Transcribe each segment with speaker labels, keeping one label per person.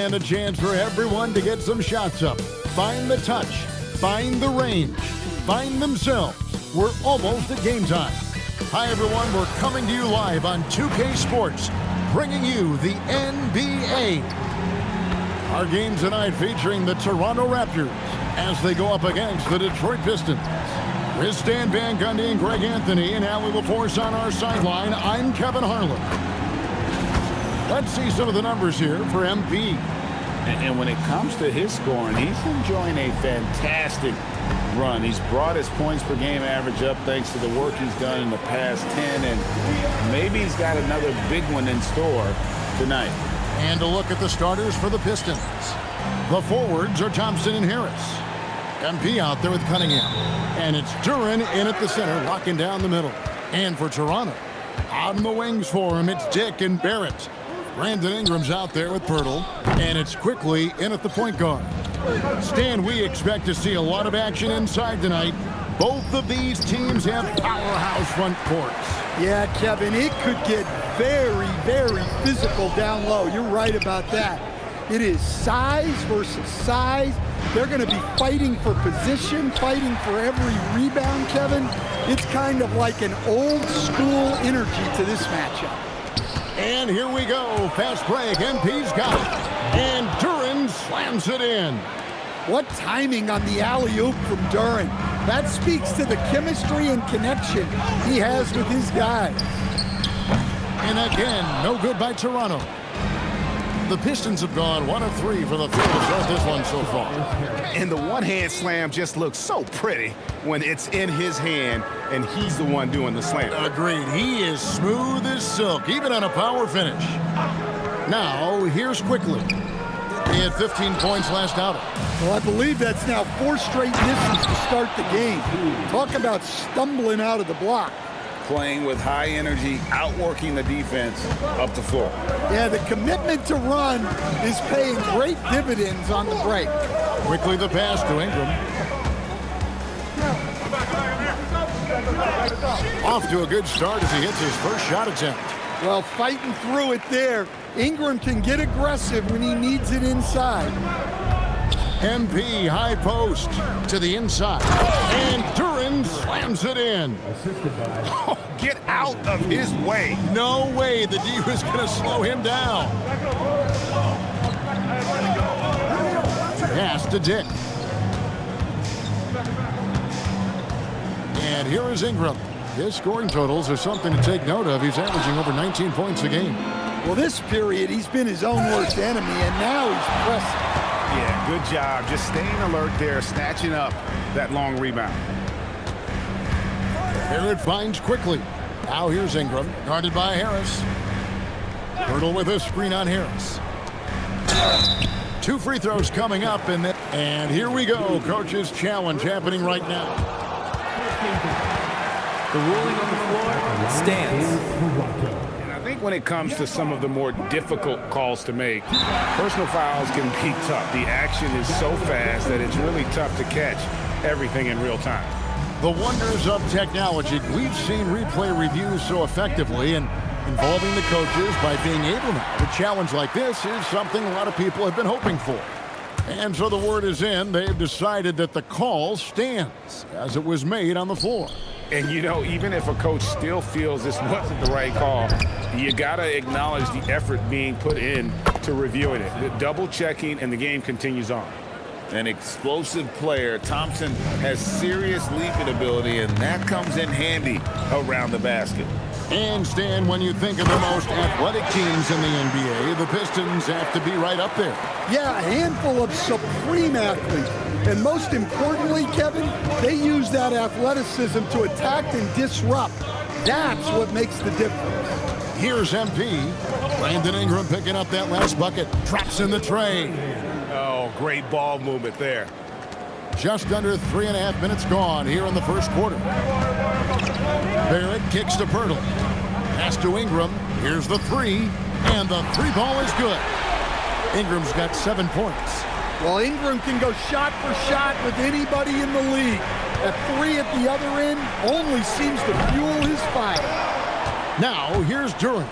Speaker 1: And a chance for everyone to get some shots up. Find the touch. Find the range. Find themselves. We're almost at game time. Hi, everyone. We're coming to you live on 2K Sports, bringing you the NBA. Our game tonight featuring the Toronto Raptors as they go up against the Detroit Pistons. With Stan Van Gundy and Greg Anthony, and Allie LaForce on our sideline, I'm Kevin Harlan. Let's see some of the numbers here for MP.
Speaker 2: And when it comes to his scoring, he's enjoying a fantastic run. He's brought his points per game average up thanks to the work he's done in the past 10, and maybe he's got another big one in store tonight.
Speaker 1: And a look at the starters for the Pistons. The forwards are Thompson and Harris. MP out there with Cunningham. And it's Duren in at the center, locking down the middle. And for Toronto, on the wings for him, it's Dick and Barrett. Brandon Ingram's out there with Pirtle. And it's quickly in at the point guard. Stan, we expect to see a lot of action inside tonight. Both of these teams have powerhouse front courts.
Speaker 3: Yeah, Kevin, it could get very, very physical down low. You're right about that. It is size versus size. They're going to be fighting for position, fighting for every rebound, Kevin. It's kind of like an old school energy to this matchup.
Speaker 1: And here we go. Fast break. MP's got it. And Duren slams it in.
Speaker 3: What timing on the alley-oop from Duren. That speaks to the chemistry and connection he has with his guys.
Speaker 1: And again, no good by Toronto. The Pistons have gone 1 of 3 for the field to start this one so far.
Speaker 4: And the one-hand slam just looks so pretty when it's in his hand and he's the one doing the slam.
Speaker 1: Agreed. He is smooth as silk, even on a power finish. Now, here's Quickly. He had 15 points last outing.
Speaker 3: Well, I believe that's now 4 straight misses to start the game. Talk about stumbling out of the block.
Speaker 2: Playing with high energy, outworking the defense up the floor.
Speaker 3: Yeah, the commitment to run is paying great dividends on the break.
Speaker 1: Quickly the pass to Ingram. Off to a good start as he hits his first shot attempt.
Speaker 3: Well, fighting through it there. Ingram can get aggressive when he needs it inside.
Speaker 1: MP high post to the inside. And Duren slams it in.
Speaker 4: Oh, get out of his way.
Speaker 1: No way the D was going to slow him down. Pass to Dick. And here is Ingram. His scoring totals are something to take note of. He's averaging over 19 points a game.
Speaker 3: Well, this period, he's been his own worst enemy, and now he's pressing.
Speaker 4: Yeah, good job. Just staying alert there, snatching up that long rebound.
Speaker 1: Barrett finds Quickly. Now here's Ingram, guarded by Harris. Pirtle with a screen on Harris. 2 free throws coming up, and here we go. Coach's challenge happening right now.
Speaker 5: The ruling on the floor stands.
Speaker 2: I think when it comes to some of the more difficult calls to make, personal fouls can be tough. The action is so fast that it's really tough to catch everything in real time.
Speaker 1: The wonders of technology. We've seen replay reviews so effectively, and involving the coaches by being able to challenge like this is something a lot of people have been hoping for. And so the word is in. They've decided that the call stands as it was made on the floor.
Speaker 2: And, you know, even if a coach still feels this wasn't the right call, you got to acknowledge the effort being put in to reviewing it. The double checking, and the game continues on.
Speaker 6: An explosive player. Thompson has serious leaping ability, and that comes in handy around the basket.
Speaker 1: And, Stan, when you think of the most athletic teams in the NBA, the Pistons have to be right up there.
Speaker 3: Yeah, a handful of supreme athletes. And most importantly, Kevin, they use that athleticism to attack and disrupt. That's what makes the difference.
Speaker 1: Here's MP. Brandon Ingram picking up that last bucket. Traps in the tray.
Speaker 4: Oh, great ball movement there.
Speaker 1: Just under 3.5 minutes gone here in the first quarter. Barrett kicks to Pirtle. Pass to Ingram. Here's the 3. And the 3 ball is good. Ingram's got 7 points.
Speaker 3: Well, Ingram can go shot for shot with anybody in the league. That 3 at the other end only seems to fuel his fire.
Speaker 1: Now, here's Duren.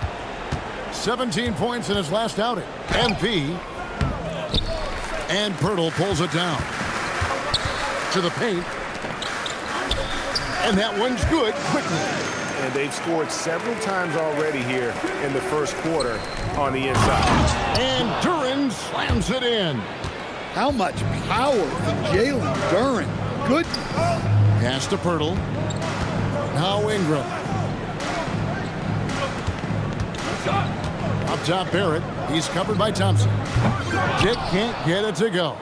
Speaker 1: 17 points in his last outing. MP And Pirtle pulls it down. To the paint. And that one's good quickly.
Speaker 4: And they've scored several times already here in the first quarter on the inside.
Speaker 1: And Duren slams it in.
Speaker 3: How much power from Jalen Duren. Good.
Speaker 1: Pass to Pirtle. Now Ingram. Up top, Barrett. He's covered by Thompson. Dick can't get it to go.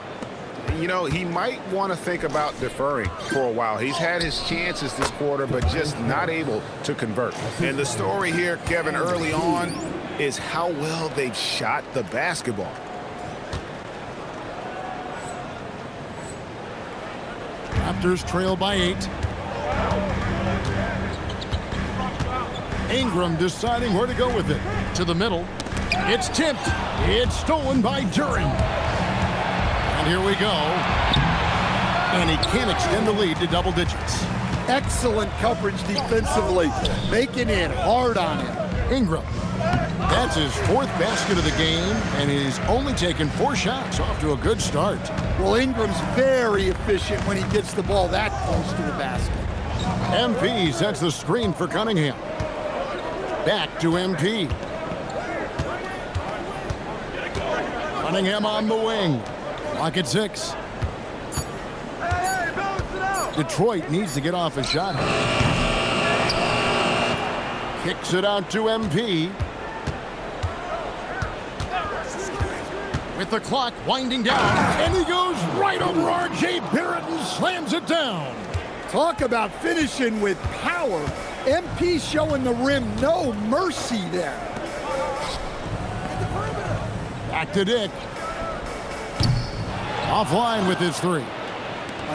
Speaker 4: You know, he might want to think about deferring for a while. He's had his chances this quarter, but just not able to convert. And the story here, Kevin, early on is how well they've shot the basketball.
Speaker 1: Raptors trail by 8. Ingram deciding where to go with it. To the middle. It's tipped. It's stolen by Duren. And here we go. And he can't extend the lead to double digits.
Speaker 3: Excellent coverage defensively, making it hard on him.
Speaker 1: Ingram. That's his 4th basket of the game, and he's only taken 4 shots. Off to a good start.
Speaker 3: Well, Ingram's very efficient when he gets the ball that close to the basket.
Speaker 1: MP sets the screen for Cunningham. Back to MP. Cunningham on the wing. Clock at 6. Detroit needs to get off a shot. Kicks it out to MP. With the clock winding down, and he goes right over R.J. Barrett and slams it down.
Speaker 3: Talk about finishing with power. MP showing the rim no mercy there.
Speaker 1: Back to Dick. Offline with his 3.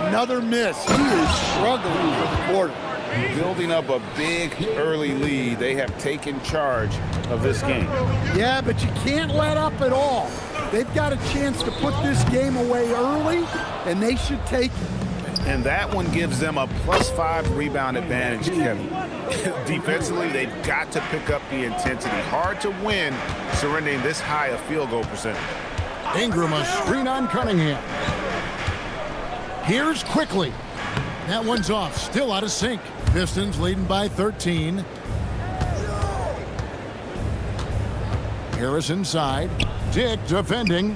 Speaker 3: Another miss. He is struggling for the quarter.
Speaker 2: Building up a big early lead. They have taken charge of this game.
Speaker 3: Yeah, but you can't let up at all. They've got a chance to put this game away early, and they should take it.
Speaker 4: And that one gives them a +5 rebound advantage, Kevin. Defensively, they've got to pick up the intensity. Hard to win surrendering this high a field goal percentage.
Speaker 1: Ingram a screen on Cunningham. Here's quickly. That one's off. Still out of sync. Pistons leading by 13. Harris inside. Dick defending.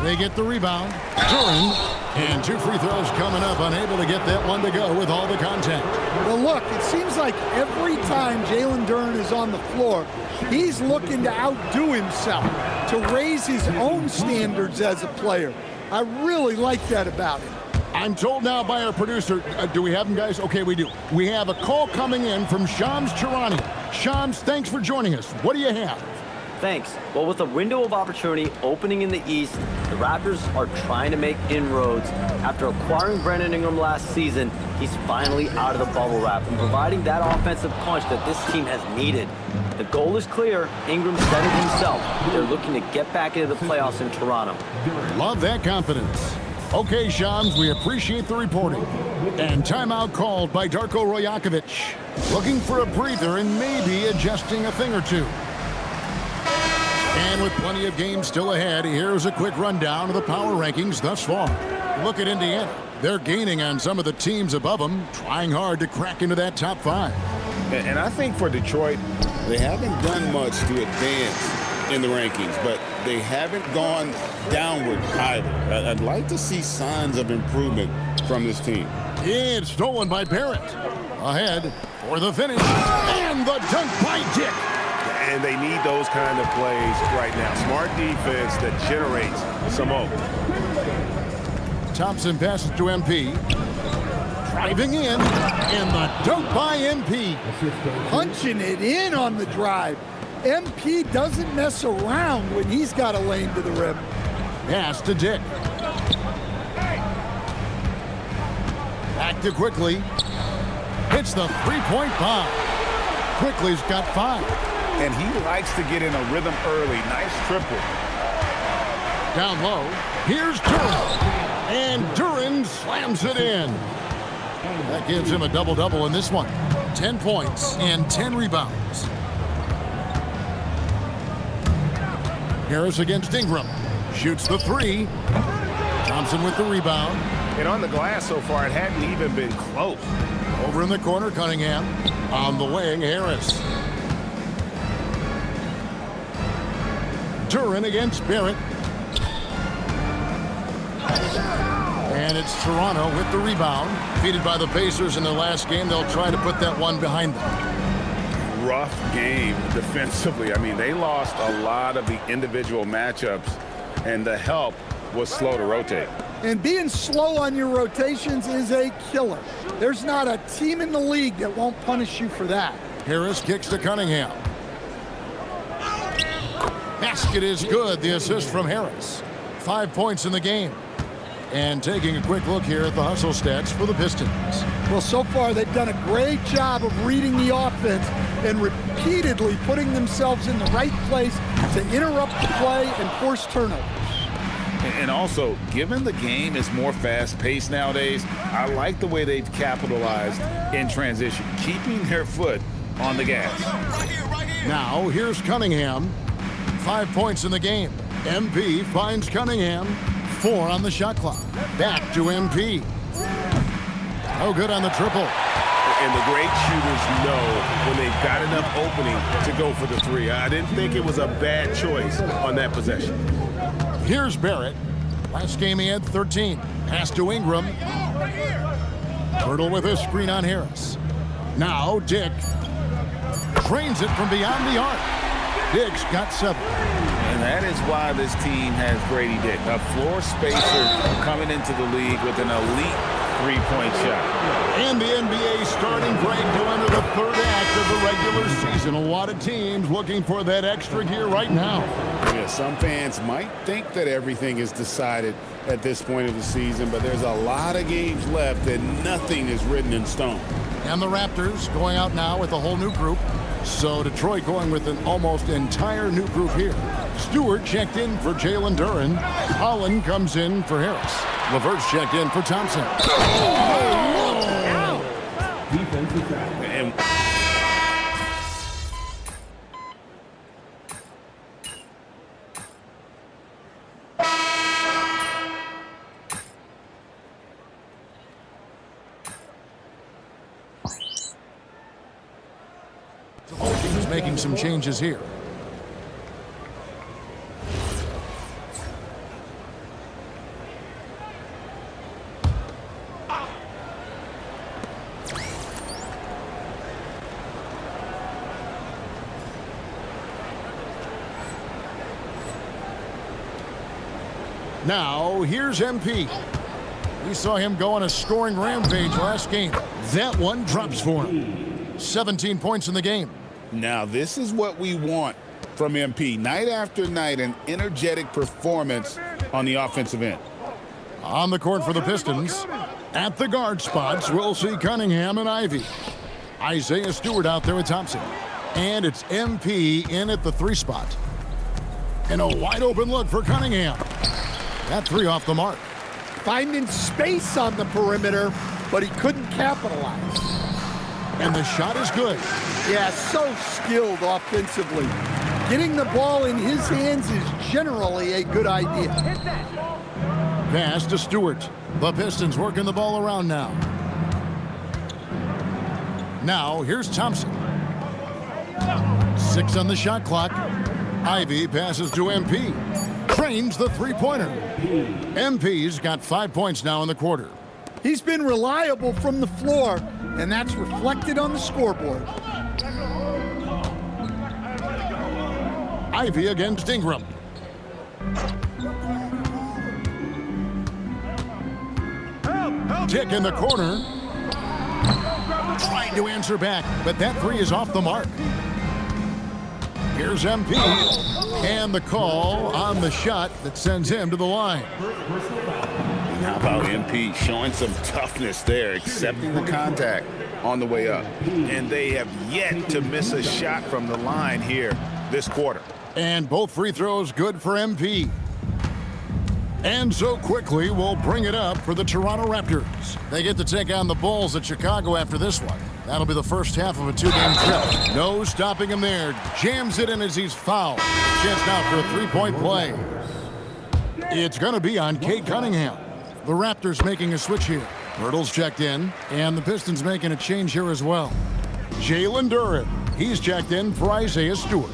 Speaker 1: They get the rebound. Duren. And 2 free throws coming up. Unable to get that one to go with all the contact.
Speaker 3: Well, look, it seems like every time Jalen Duren is on the floor, he's looking to outdo himself, to raise his own standards as a player. I really like that about him.
Speaker 1: I'm told now by our producer, do we have him, guys? Okay, we do. We have a call coming in from Shams Charania. Shams, thanks for joining us. What do you have?
Speaker 7: Thanks. Well, with a window of opportunity opening in the East, the Raptors are trying to make inroads. After acquiring Brandon Ingram last season, he's finally out of the bubble wrap and providing that offensive punch that this team has needed. The goal is clear. Ingram said it himself. They're looking to get back into the playoffs in Toronto.
Speaker 1: Love that confidence. Okay, Shams, we appreciate the reporting. And timeout called by Darko Rajakovic. Looking for a breather and maybe adjusting a thing or two. And with plenty of games still ahead, here's a quick rundown of the power rankings thus far. Look at Indiana. They're gaining on some of the teams above them, trying hard to crack into that top 5.
Speaker 2: And I think for Detroit, they haven't done much to advance in the rankings, but they haven't gone downward either. I'd like to see signs of improvement from this team.
Speaker 1: It's stolen by Barrett. Ahead for the finish. And the dunk by Dick.
Speaker 4: And they need those kind of plays right now. Smart defense that generates some hope.
Speaker 1: Thompson passes to MP. Driving in. And the dunk by MP.
Speaker 3: Punching it in on the drive. MP doesn't mess around when he's got a lane to the rim.
Speaker 1: Pass to Dick. Back to Quickly. Hits the three-point bomb. Quickly's got 5.
Speaker 4: And he likes to get in a rhythm early. Nice triple.
Speaker 1: Down low. Here's Duren. And Duren slams it in. That gives him a double-double in this one. 10 points and 10 rebounds. Harris against Ingram. Shoots the three. Thompson with the rebound.
Speaker 4: And on the glass so far, it hadn't even been close.
Speaker 1: Over in the corner, Cunningham. On the wing, Harris. Duran against Barrett. And it's Toronto with the rebound. Defeated by the Pacers in their last game. They'll try to put that one behind them.
Speaker 4: Rough game defensively. I mean, they lost a lot of the individual matchups, and the help was slow to rotate.
Speaker 3: And being slow on your rotations is a killer. There's not a team in the league that won't punish you for that.
Speaker 1: Harris kicks to Cunningham. Basket is good. The assist from Harris. 5 points in the game. And taking a quick look here at the hustle stats for the Pistons.
Speaker 3: Well, so far they've done a great job of reading the offense and repeatedly putting themselves in the right place to interrupt the play and force turnovers.
Speaker 2: And also, given the game is more fast-paced nowadays, I like the way they've capitalized in transition, keeping their foot on the gas.
Speaker 1: Now, here's Cunningham. 5 points in the game. MP finds Cunningham. 4 on the shot clock. Back to MP. Oh, good on the triple.
Speaker 4: And the great shooters know when they've got enough opening to go for the three. I didn't think it was a bad choice on that possession.
Speaker 1: Here's Barrett. Last game he had 13. Pass to Ingram. Turtle with a screen on Harris. Now Dick. Trains it from beyond the arc. Dick's got 7.
Speaker 2: And that is why this team has Grady Dick, a floor spacer coming into the league with an elite three-point shot.
Speaker 1: And the NBA starting break to enter the third act of the regular season. A lot of teams looking for that extra gear right now.
Speaker 4: Yeah, some fans might think that everything is decided at this point of the season, but there's a lot of games left and nothing is written in stone.
Speaker 1: And the Raptors going out now with a whole new group. So Detroit going with an almost entire new group here. Stewart checked in for Jalen Duran. Holland comes in for Harris. LeVert's checked in for Thompson.
Speaker 5: Defensive foul.
Speaker 4: And
Speaker 1: He's making some changes here. Now, here's MP. We saw him go on a scoring rampage last game. That one drops for him. 17 points in the game.
Speaker 4: now this is what we want from MP. Night after night, an energetic performance on the offensive end.
Speaker 1: On the court for the Pistons. At the guard spots, we'll see Cunningham and Ivy. Isaiah Stewart out there with Thompson. And it's MP in at the 3 spot. And a wide open look for Cunningham. That 3 off the mark.
Speaker 3: Finding space on the perimeter, but he couldn't capitalize.
Speaker 1: And the shot is good.
Speaker 3: Yeah, so skilled offensively. Getting the ball in his hands is generally a good idea.
Speaker 1: Pass to Stewart. The Pistons working the ball around now. Now, here's Thompson. 6 on the shot clock. Ivy passes to MP. Trains the three-pointer. MP's got 5 points now in the quarter.
Speaker 3: He's been reliable from the floor, and that's reflected on the scoreboard.
Speaker 1: Ivy against Ingram. Dick in the corner. Trying to answer back, but that 3 is off the mark. Here's MP. And the call on the shot that sends him to the line.
Speaker 2: How about MP showing some toughness there, accepting the contact
Speaker 4: On the way up. And they have yet to miss a shot from the line here this quarter.
Speaker 1: And both free throws good for MP. And so quickly, we'll bring it up for the Toronto Raptors. They get to take on the Bulls at Chicago after this one. That'll be the first half of a 2-game trip. No stopping him there. Jams it in as he's fouled. Chance now for a 3-point play. It's going to be on Cade Cunningham. The Raptors making a switch here. Hurdle's checked in, and the Pistons making a change here as well. Jalen Duren, he's checked in for Isaiah Stewart.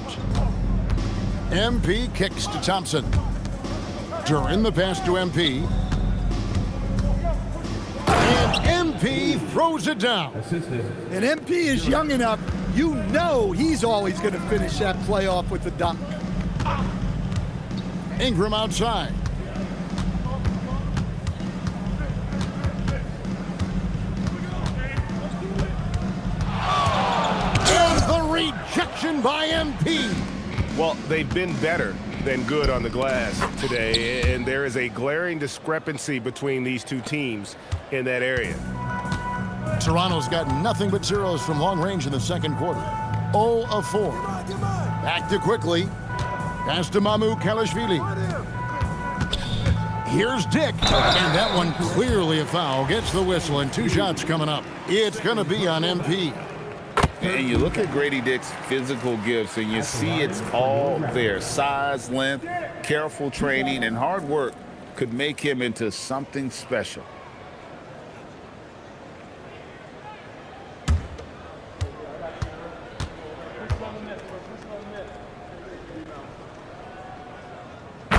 Speaker 1: MP kicks to Thompson. Duren the pass to MP. And MP throws it down.
Speaker 3: And MP is young enough, you know he's always going to finish that play off with the dunk.
Speaker 1: Ingram outside. And the rejection by MP.
Speaker 8: Well, they've been better than good on the glass today, and there is a glaring discrepancy between these two teams in that area.
Speaker 1: Toronto's got nothing but zeros from long range in the second quarter. 0 of 4. Back to quickly. Pass to Mamu Kalashvili. Here's Dick. And that one clearly a foul. Gets the whistle and 2 shots coming up. It's going to be on MP.
Speaker 2: And you look at Grady Dick's physical gifts, and you see it's all there. Size, length, careful training, and hard work could make him into something special.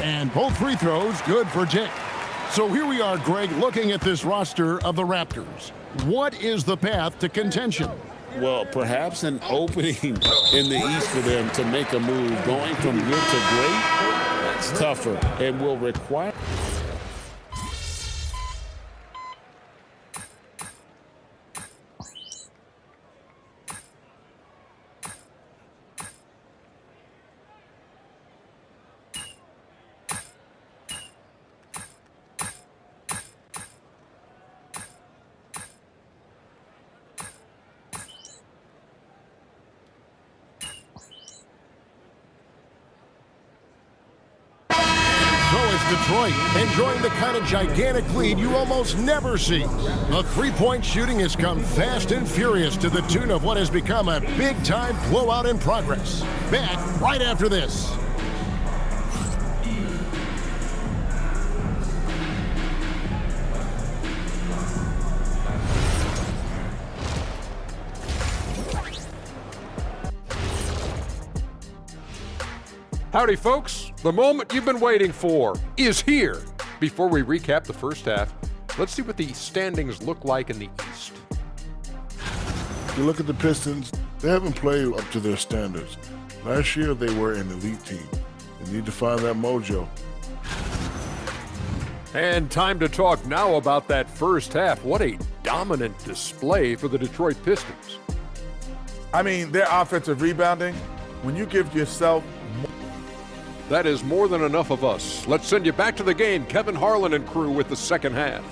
Speaker 1: And both free throws good for Dick. So here we are, Greg, looking at this roster of the Raptors. What is the path to contention?
Speaker 2: Well, perhaps an opening in the East for them to make a move. Going from good to great, that's tougher and will require...
Speaker 1: Detroit enjoying the kind of gigantic lead you almost never see. The three-point shooting has come fast and furious to the tune of what has become a big-time blowout in progress. Back right after this.
Speaker 9: Howdy, folks. The moment you've been waiting for is here. Before we recap the first half, let's see what the standings look like in the East.
Speaker 10: You look at the Pistons, they haven't played up to their standards. Last year, they were an elite team. They need to find that mojo.
Speaker 9: And time to talk now about that first half. What a dominant display for the Detroit Pistons.
Speaker 11: I mean, their offensive rebounding, when you give yourself...
Speaker 9: That is more than enough of us. Let's send you back to the game. Kevin Harlan and crew with the second half.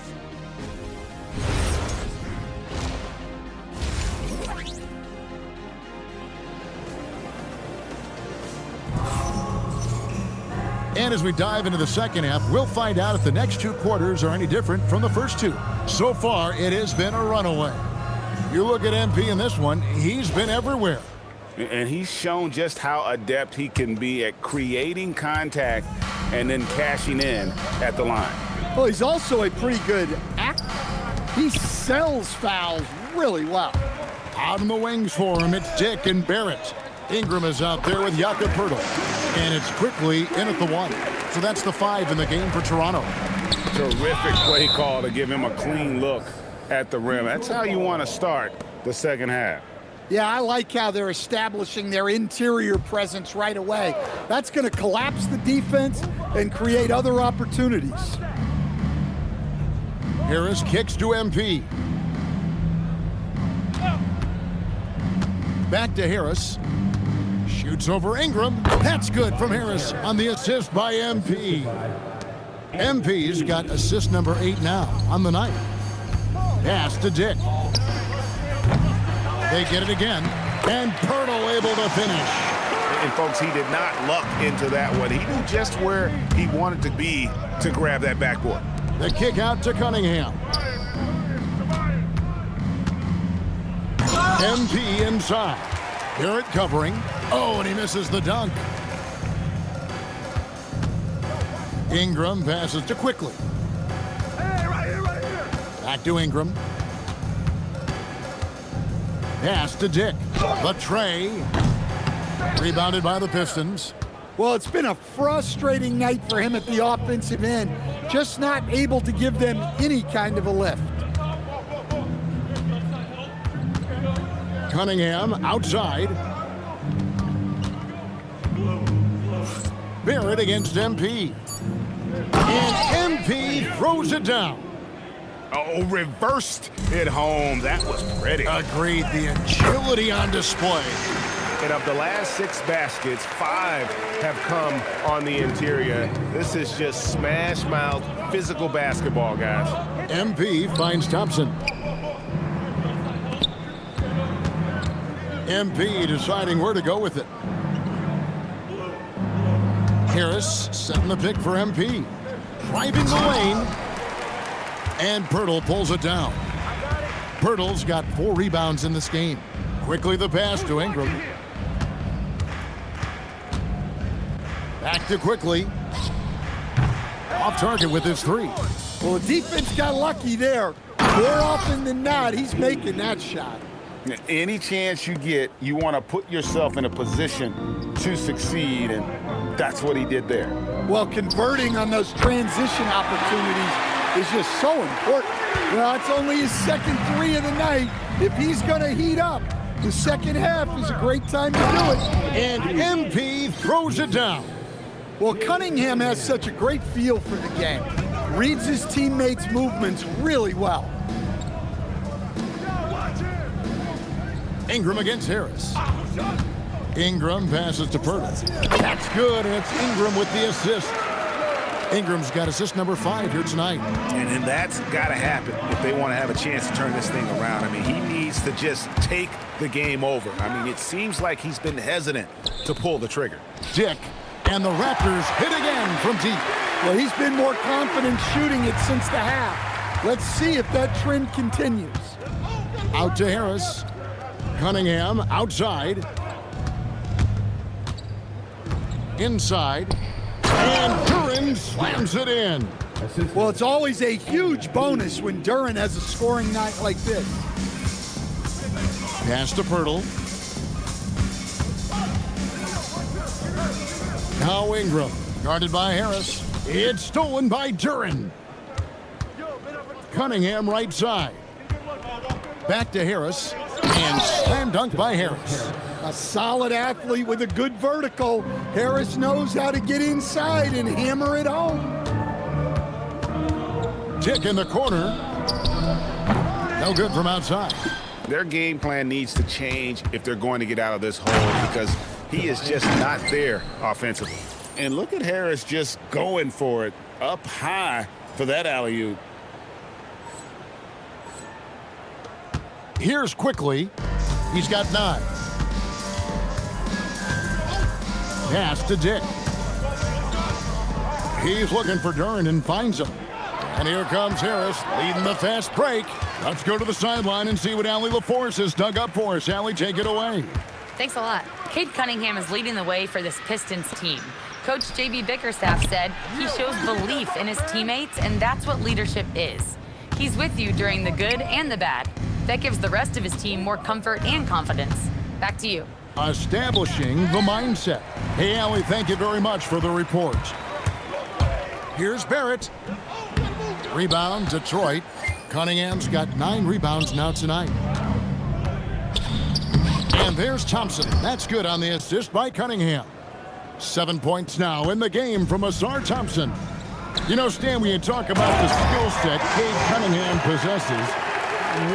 Speaker 1: And as we dive into the second half, we'll find out if the next 2 quarters are any different from the first 2. So far, it has been a runaway. You look at MP in this one, he's been everywhere.
Speaker 4: And he's shown just how adept he can be at creating contact and then cashing in at the line.
Speaker 3: Well, he's also a pretty good actor. He sells fouls really well.
Speaker 1: Out in the wings for him, it's Dick and Barrett. Ingram is out there with Jakob Poeltl. And it's quickly in at the 1. So that's the 5 in the game for Toronto.
Speaker 4: Terrific play call to give him a clean look at the rim. That's how you want to start the second half.
Speaker 3: Yeah, I like how they're establishing their interior presence right away. That's going to collapse the defense and create other opportunities.
Speaker 1: Harris kicks to MP. Back to Harris. Shoots over Ingram. That's good from Harris on the assist by MP. MP's got assist number 8 now on the night. Pass to Dick. They get it again, and Poeltl able to finish.
Speaker 4: And folks, he did not luck into that one. He knew just where he wanted to be to grab that backboard.
Speaker 1: The kick out to Cunningham. MP inside. Barrett covering. Oh, and he misses the dunk. Ingram passes to Quickly. Back to Ingram. Pass to Dick. The tray. Rebounded by the Pistons.
Speaker 3: Well, it's been a frustrating night for him at the offensive end. Just not able to give them any kind of a lift.
Speaker 1: Cunningham outside. Barrett against MP. And MP throws it down.
Speaker 4: Oh, reversed it home. That was pretty.
Speaker 1: Agreed. The agility on display.
Speaker 8: And of the last 6 baskets, 5 have come on the interior. This is just smash mouth physical basketball, guys.
Speaker 1: MP finds Thompson. MP deciding where to go with it. Harris setting the pick for MP. Driving the lane. And Pirtle pulls it down. Pirtle's got 4 rebounds in this game. Quickly the pass to Ingram. Back to Quickly. Off target with his 3.
Speaker 3: Well, the defense got lucky there. More often than not, he's making that shot.
Speaker 2: Any chance you get, you want to put yourself in a position to succeed, and that's what he did there.
Speaker 3: Well, converting on those transition opportunities is just so important. Well, it's only his second 3 of the night. If he's going to heat up, the second half is a great time to do it.
Speaker 1: And MP throws it down.
Speaker 3: Well, Cunningham has such a great feel for the game. Reads his teammates' movements really well.
Speaker 1: Ingram against Harris. Ingram passes to Pirtle. That's good, and it's Ingram with the assist. Ingram's got assist number 5 here tonight.
Speaker 4: And that's got to happen if they want to have a chance to turn this thing around. I mean, he needs to just take the game over. I mean, it seems like he's been hesitant to pull the trigger.
Speaker 1: Dick, and the Raptors hit again from deep.
Speaker 3: Well, he's been more confident shooting it since the half. Let's see if that trend continues.
Speaker 1: Out to Harris. Cunningham outside. Inside. And Duran slams it in.
Speaker 3: Well, it's always a huge bonus when Duran has a scoring night like this.
Speaker 1: Pass to Pirtle. Now Ingram, guarded by Harris. It's stolen by Duran. Cunningham right side. Back to Harris. And slam dunk by Harris.
Speaker 3: A solid athlete with a good vertical. Harris knows how to get inside and hammer it home.
Speaker 1: Dick in the corner. No good from outside.
Speaker 4: Their game plan needs to change if they're going to get out of this hole because he is just not there offensively.
Speaker 2: And look at Harris just going for it up high for that alley-oop.
Speaker 1: Here's Quickly. He's got 9. Pass to Dick. He's looking for Duran and finds him. And here comes Harris leading the fast break. Let's go to the sideline and see what Allie LaForce has dug up for us. Allie, take it away.
Speaker 12: Thanks a lot. Cade Cunningham is leading the way for this Pistons team. Coach J.B. Bickerstaff said he shows belief in his teammates, and that's what leadership is. He's with you during the good and the bad. That gives the rest of his team more comfort and confidence. Back to you.
Speaker 1: Establishing the mindset. Hey, Allie, thank you very much for the report. Here's Barrett. Rebound, Detroit. Cunningham's got 9 rebounds now tonight. And there's Thompson. That's good on the assist by Cunningham. 7 points now in the game from Asar Thompson. You know, Stan, when you talk about the skill set Cade Cunningham possesses,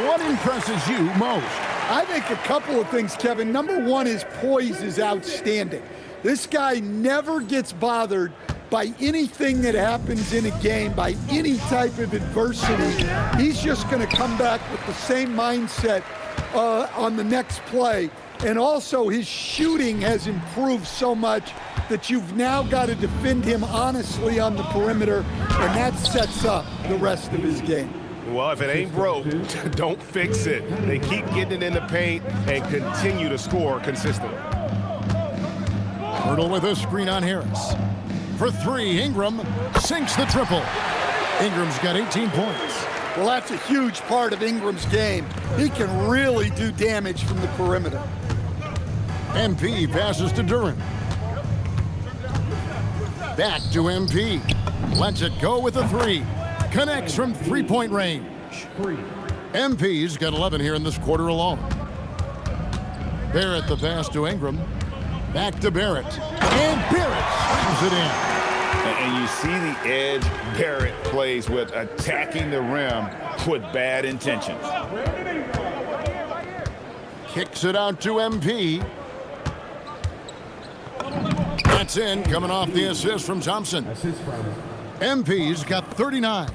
Speaker 1: what impresses you most?
Speaker 3: I think a couple of things, Kevin. Number one, his poise is outstanding. This guy never gets bothered by anything that happens in a game, by any type of adversity. He's just going to come back with the same mindset on the next play. And also, his shooting has improved so much that you've now got to defend him honestly on the perimeter, and that sets up the rest of his game.
Speaker 8: Well, if it ain't broke, don't fix it. They keep getting it in the paint and continue to score consistently.
Speaker 1: Pirtle with a screen on Harris. for three. Ingram sinks the triple. Ingram's got 18 points.
Speaker 3: Well, that's a huge part of Ingram's game. He can really do damage from the perimeter.
Speaker 1: MP passes to Duran. Back to MP. Lets it go with a three. Connects from three-point range. MP's got 11 here in this quarter alone. Barrett the pass to Ingram. Back to Barrett. And Barrett slams it in.
Speaker 2: And you see the edge Barrett plays with, attacking the rim with bad intentions.
Speaker 1: Kicks it out to MP. That's in, coming off the assist from Thompson. MP's got 39.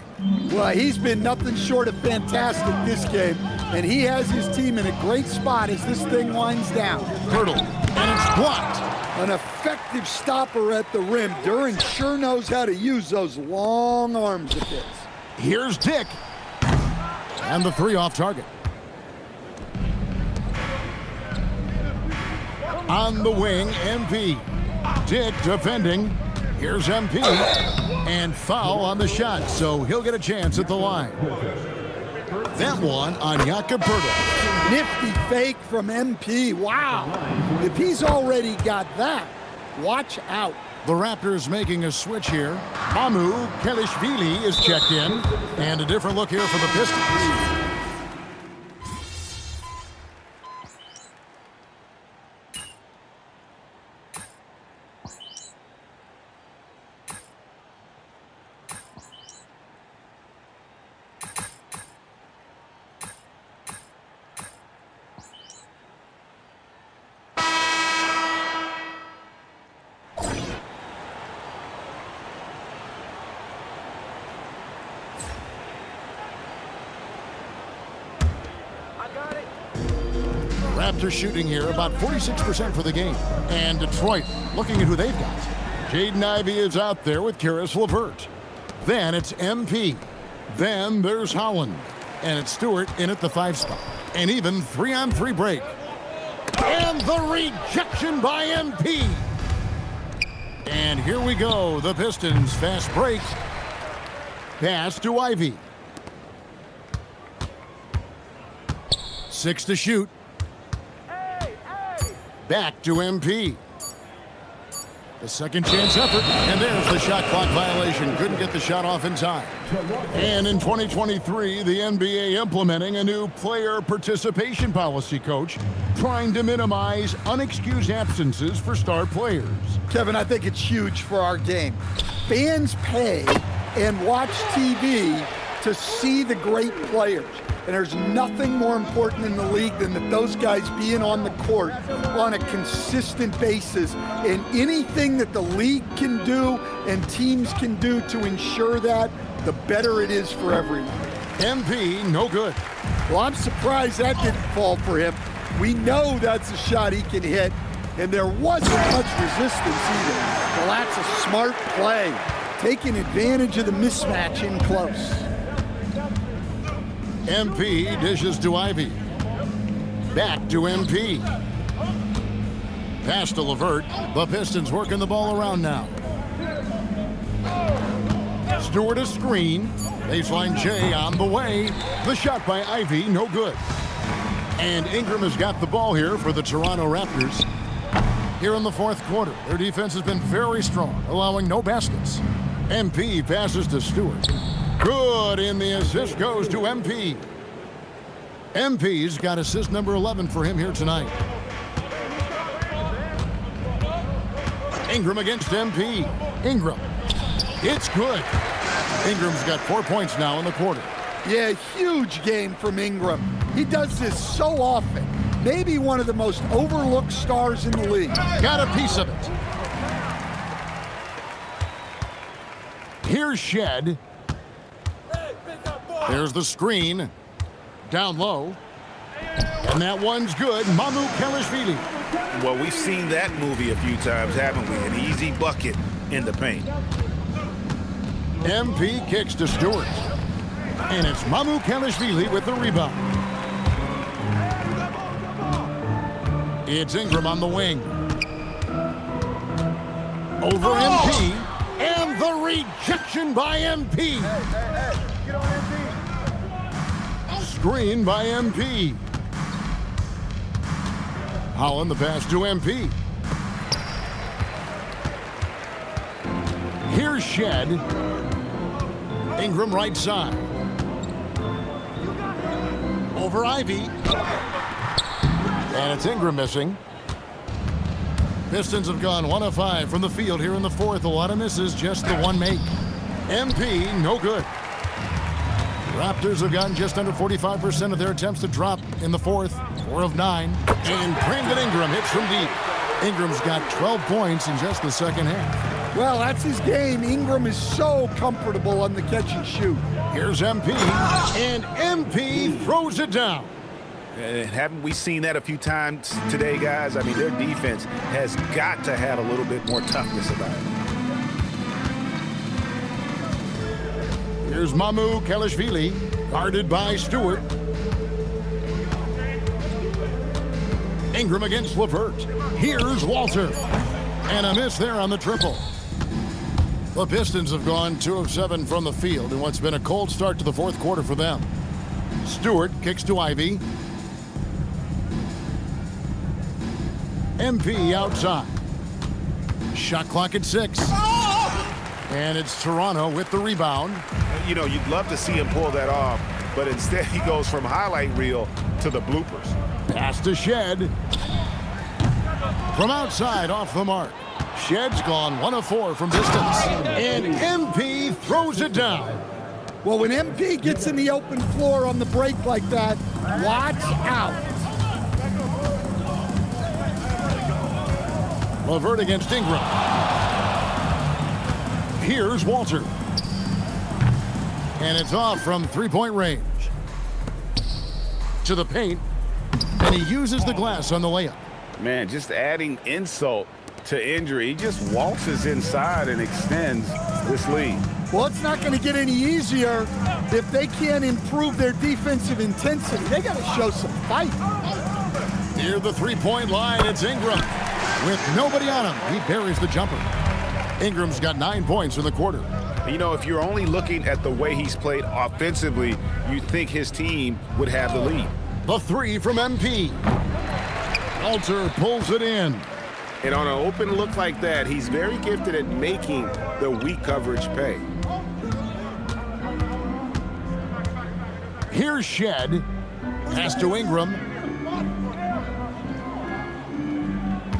Speaker 3: Well, he's been nothing short of fantastic this game, and he has his team in a great spot as this thing winds down.
Speaker 1: Hurdle, and it's blocked.
Speaker 3: An effective stopper at the rim. Duran sure knows how to use those long arms of his.
Speaker 1: Here's Dick. And the three off target. On the wing, MP. Dick defending. Here's MP. And foul on the shot, so he'll get a chance at the line. That one on Jakob Poeltl.
Speaker 3: Nifty fake from MP. Wow. If he's already got that, watch out.
Speaker 1: The Raptors making a switch here. Mamu Kelishvili is checked in. And a different look here for the Pistons. Raptors shooting here about 46% for the game. And Detroit looking at who they've got. Jaden Ivey is out there with Karis LeVert. Then it's MP. Then there's Holland. And it's Stewart in at the 5 spot. And even 3-on-3 break. And the rejection by MP. And here we go. The Pistons fast break. Pass to Ivey. 6 to shoot. Back to MP. The second chance effort, and there's the shot clock violation. Couldn't get the shot off in time. And in 2023, the NBA implementing a new player participation policy, Coach, trying to minimize unexcused absences for star players.
Speaker 3: Kevin, I think it's huge for our game. Fans pay and watch TV to see the great players. And there's nothing more important in the league than that those guys being on the court on a consistent basis. And anything that the league can do and teams can do to ensure that, the better it is for everyone.
Speaker 1: MP, no good.
Speaker 3: Well, I'm surprised that didn't fall for him. We know that's a shot he can hit, and there wasn't much resistance either. Well, that's a smart play, taking advantage of the mismatch in close.
Speaker 1: MP dishes to Ivey. Back to MP. Pass to LeVert. The Pistons working the ball around now. Stewart a screen. Baseline J on the way. The shot by Ivey, no good. And Ingram has got the ball here for the Toronto Raptors. Here in the fourth quarter, their defense has been very strong, allowing no baskets. MP passes to Stewart. Good, and the assist goes to MP. MP's got assist number 11 for him here tonight. Ingram against MP. Ingram. It's good. Ingram's got 4 points now in the quarter.
Speaker 3: Yeah, huge game from Ingram. He does this so often. Maybe one of the most overlooked stars in the league.
Speaker 1: Got a piece of it. Here's Shed. There's the screen. Down low. And that one's good. Mamu Kelishvili.
Speaker 4: Well, we've seen that movie a few times, haven't we? An easy bucket in the paint.
Speaker 1: MP kicks to Stewart. And it's Mamu Kelishvili with the rebound. It's Ingram on the wing. Over MP. The rejection by MP.
Speaker 3: Get on MP.
Speaker 1: Screen by MP. Holland the pass to MP. Here's Shed. Ingram right side. Over Ivy. And it's Ingram missing. Pistons have gone 1 of 5 from the field here in the fourth. A lot of misses, just the one make. MP, no good. Raptors have gotten just under 45% of their attempts to drop in the fourth. 4 of 9. And Brandon Ingram hits from deep. Ingram's got 12 points in just the second half.
Speaker 3: Well, that's his game. Ingram is so comfortable on the catch and shoot.
Speaker 1: Here's MP, and MP throws it down.
Speaker 4: And haven't we seen that a few times today, guys? I mean, their defense has got to have a little bit more toughness about it.
Speaker 1: Here's Mamu Kelishvili, guarded by Stewart. Ingram against LeVert. Here's Walter. And a miss there on the triple. The Pistons have gone 2 of 7 from the field in what's been a cold start to the fourth quarter for them. Stewart kicks to Ivy. MP outside. Shot clock at 6. And it's Toronto with the rebound.
Speaker 4: You know, you'd love to see him pull that off, but instead he goes from highlight reel to the bloopers.
Speaker 1: Pass to Shed. From outside, off the mark. Shed's gone 1 of 4 from distance. And MP throws it down.
Speaker 3: Well, when MP gets in the open floor on the break like that, watch out.
Speaker 1: LeVert against Ingram. Here's Walter. And it's off from three-point range. To the paint. And he uses the glass on the layup.
Speaker 2: Man, just adding insult to injury. He just waltzes inside and extends this lead.
Speaker 3: Well, it's not going to get any easier if they can't improve their defensive intensity. They got to show some fight.
Speaker 1: Near the three-point line, it's Ingram. With nobody on him, he buries the jumper. Ingram's got 9 points in the quarter.
Speaker 4: You know, if you're only looking at the way he's played offensively, you'd think his team would have the lead.
Speaker 1: The 3 from MP. Walter pulls it in.
Speaker 4: And on an open look like that, he's very gifted at making the weak coverage pay.
Speaker 1: Here's Shed. Pass to Ingram.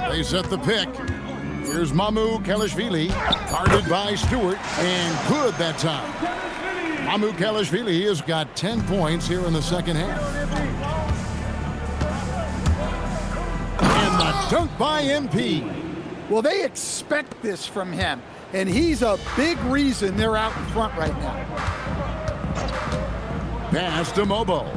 Speaker 1: They set the pick. Here's Mamu Kelishvili, guarded by Stewart, and good that time. Mamu Kelishvili has got 10 points here in the second half. And the dunk by MP.
Speaker 3: Well, they expect this from him, and he's a big reason they're out in front right now.
Speaker 1: Pass to Mobo.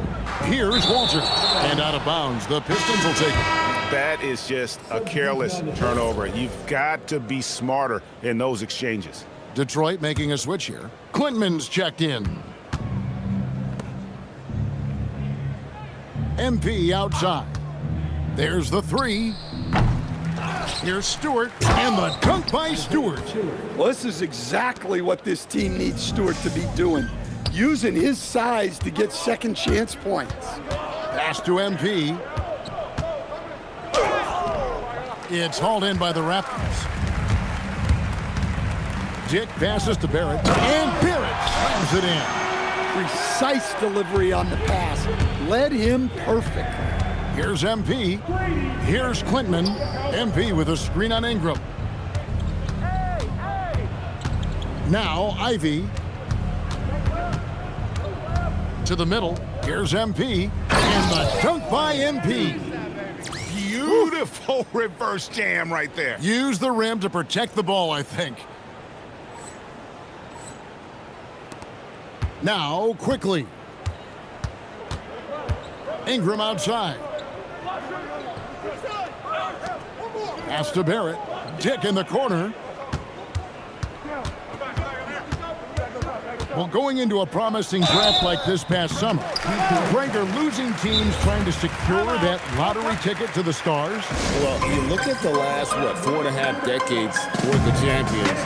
Speaker 1: Here's Walter. And out of bounds, the Pistons will take it.
Speaker 4: That is just a careless turnover. You've got to be smarter in those exchanges.
Speaker 1: Detroit making a switch here. Quintman's checked in. MP outside. There's the 3. Here's Stewart, and the dunk by Stewart.
Speaker 3: Well, this is exactly what this team needs Stewart to be doing. Using his size to get second chance points.
Speaker 1: Pass to MP. It's hauled in by the Raptors. Dick passes to Barrett, and Barrett slams it in.
Speaker 3: Precise delivery on the pass. Led him perfect.
Speaker 1: Here's MP. Here's Quintman. MP with a screen on Ingram. Now Ivy. To the middle. Here's MP. And the dunk by MP.
Speaker 4: Beautiful reverse jam right there.
Speaker 1: Use the rim to protect the ball, I think. Now, quickly. Ingram outside. Pass to Barrett. Dick in the corner. Well, going into a promising draft like this past summer, Greg, are losing teams trying to secure that lottery ticket to the stars?
Speaker 2: Well, you look at the last, 4.5 decades for the champions.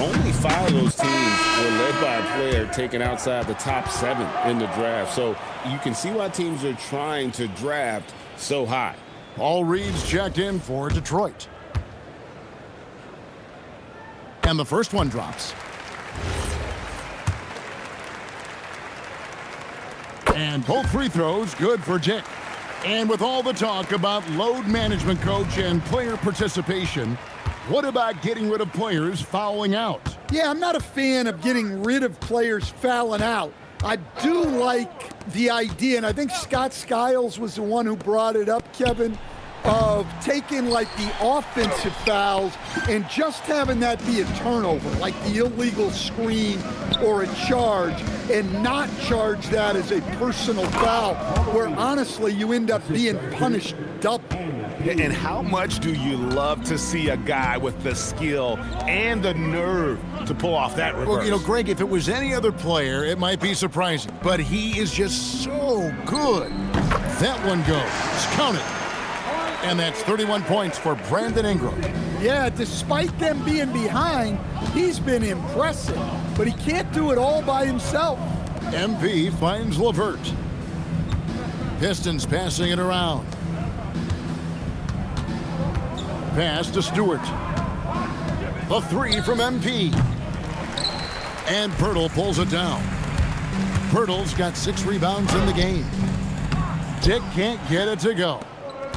Speaker 2: only 5 of those teams were led by a player taken outside the top 7 in the draft. So you can see why teams are trying to draft so high.
Speaker 1: All reads checked in for Detroit. And the first one drops. And both free throws good for Dick. And with all the talk about load management, coach, and player participation, what about getting rid of players fouling out?
Speaker 3: Yeah, I'm not a fan of getting rid of players fouling out. I do like the idea, and I think Scott Skiles was the one who brought it up, Kevin, of taking like the offensive fouls and just having that be a turnover, like the illegal screen or a charge, and not charge that as a personal foul, where honestly you end up being punished double.
Speaker 8: And how much do you love to see a guy with the skill and the nerve to pull off that reverse?
Speaker 1: Well, you know, Greg, if it was any other player, it might be surprising, but he is just so good. That one goes. Count it. And that's 31 points for Brandon Ingram.
Speaker 3: Yeah, despite them being behind, he's been impressive, but he can't do it all by himself.
Speaker 1: MP finds LeVert. Pistons passing it around. Pass to Stewart. The 3 from MP. And Pirtle pulls it down. Pirtle's got 6 rebounds in the game. Dick can't get it to go.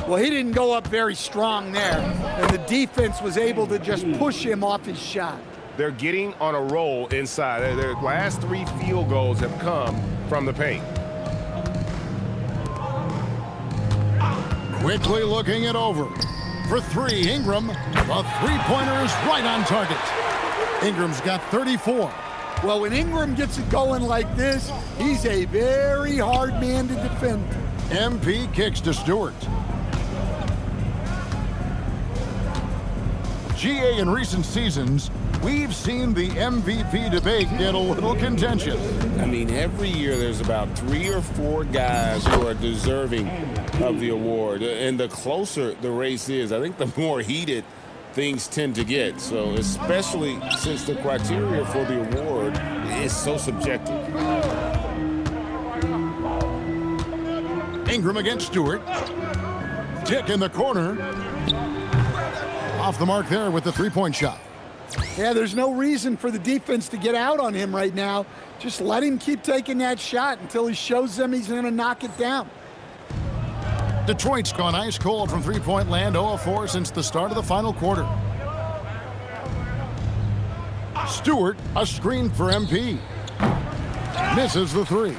Speaker 3: Well, he didn't go up very strong there, and the defense was able to just push him off his shot.
Speaker 8: They're getting on a roll inside. Their last 3 field goals have come from the paint.
Speaker 1: Quickly looking it over. For 3, Ingram. The three-pointer is right on target. Ingram's got 34.
Speaker 3: Well, when Ingram gets it going like this, he's a very hard man to defend.
Speaker 1: MP kicks to Stewart. GA, in recent seasons, we've seen the MVP debate get a little contentious.
Speaker 2: I mean, every year there's about 3 or 4 guys who are deserving of the award. And the closer the race is, I think the more heated things tend to get. So especially since the criteria for the award is so subjective.
Speaker 1: Ingram against Stewart. Dick in the corner. Off the mark there with the three-point shot.
Speaker 3: Yeah, there's no reason for the defense to get out on him right now. Just let him keep taking that shot until he shows them he's going to knock it down.
Speaker 1: Detroit's gone ice cold from three-point land, 0 of 4 since the start of the final quarter. Stewart, a screen for MP. Misses the 3.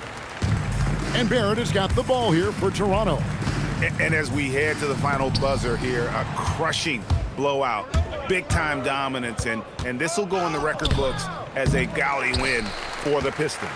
Speaker 1: And Barrett has got the ball here for Toronto.
Speaker 4: And as we head to the final buzzer here, a crushing blowout, big-time dominance, and this will go in the record books as a gaudy win for the Pistons.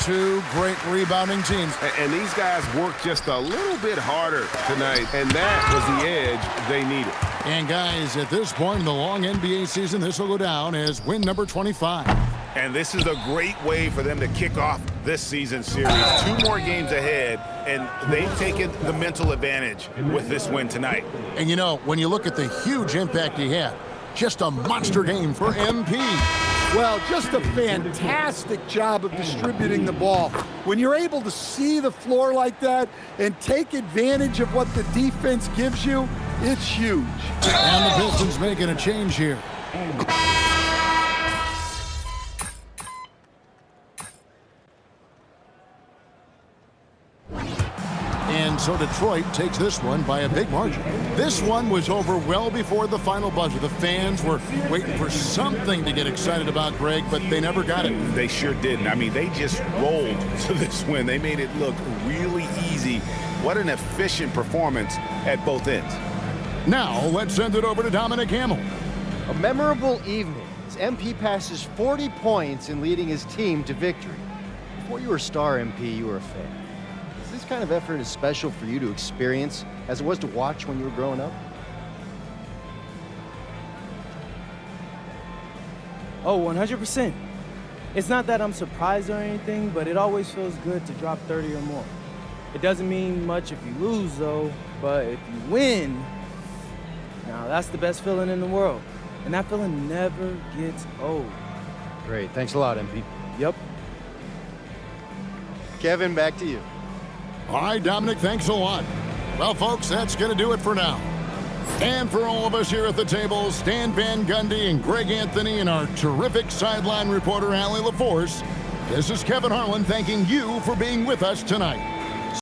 Speaker 1: 2 great rebounding teams.
Speaker 8: And these guys worked just a little bit harder tonight, and that was the edge they needed.
Speaker 1: And guys, at this point in the long NBA season, this will go down as win number 25.
Speaker 4: And this is a great way for them to kick off this season series. 2 more games ahead, and they've taken the mental advantage with this win tonight.
Speaker 1: And you know, when you look at the huge impact he had, just a monster game for MP.
Speaker 3: Well, just a fantastic job of distributing the ball. When you're able to see the floor like that and take advantage of what the defense gives you, it's huge.
Speaker 1: And the Pistons making a change here. And so Detroit takes this one by a big margin. This one was over well before the final buzzer. The fans were waiting for something to get excited about, Greg, but they never got it.
Speaker 4: They sure didn't. I mean, they just rolled to this win. They made it look really easy. What an efficient performance at both ends.
Speaker 1: Now, let's send it over to Dominic Hamill.
Speaker 13: A memorable evening as MP passes 40 points in leading his team to victory. Before you were a star, MP, you were a fan. Is this kind of effort as special for you to experience as it was to watch when you were growing up?
Speaker 14: Oh, 100%. It's not that I'm surprised or anything, but it always feels good to drop 30 or more. It doesn't mean much if you lose, though, but if you win, now that's the best feeling in the world. and that feeling never gets old.
Speaker 13: Great. Thanks a lot, MP.
Speaker 14: Yep.
Speaker 13: Kevin, back to you.
Speaker 1: All right, Dominic, thanks a lot. Well, folks, that's going to do it for now. And for all of us here at the table, Stan Van Gundy and Greg Anthony and our terrific sideline reporter, Allie LaForce, this is Kevin Harlan thanking you for being with us tonight.